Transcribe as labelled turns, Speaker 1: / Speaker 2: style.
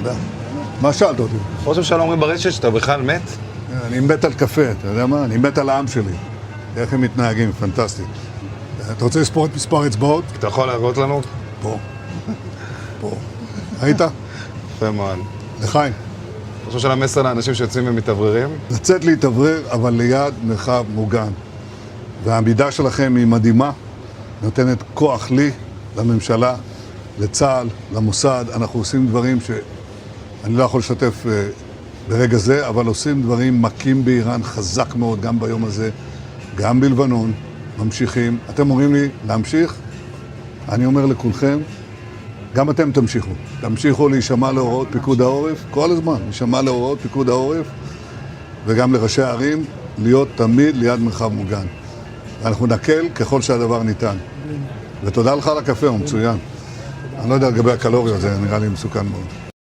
Speaker 1: יודע. מה שאלת אותי?
Speaker 2: ראש הממשלה אומרים ברשת שאתה בכלל מת?
Speaker 1: אני מת על קפה, אתה יודע מה? אני מת על העם שלי. איך הם מתנהגים, פנטסטי. אתה רוצה לספור את מספר אצבעות?
Speaker 2: אתה יכול להראות לנו?
Speaker 1: פה. פה. היית?
Speaker 2: יפה מאוד.
Speaker 1: לחיים.
Speaker 2: ראש הממשלה מסר לאנשים שיוצאים ומתאווררים?
Speaker 1: לצאת להתאוורר, אבל ליד מרחב מוגן. והעמידה שלכם היא מדהימה, נותנת כוח לי, לממשלה, לצה"ל, למוסד. אנחנו עושים דברים שאני לא יכול לשתף ברגע זה, אבל עושים דברים מכים באיראן חזק מאוד, גם ביום הזה, גם בלבנון, ממשיכים. אתם אומרים לי להמשיך? אני אומר לכולכם, גם אתם תמשיכו. תמשיכו להישמע להוראות פיקוד העורף, כל הזמן, להישמע להוראות פיקוד העורף, וגם לראשי הערים, להיות תמיד ליד מרחב מוגן. אנחנו נקל ככל שהדבר ניתן. ותודה לך על הקפה, הוא מצוין. אני לא יודע לגבי הקלוריות, זה נראה לי מסוכן מאוד.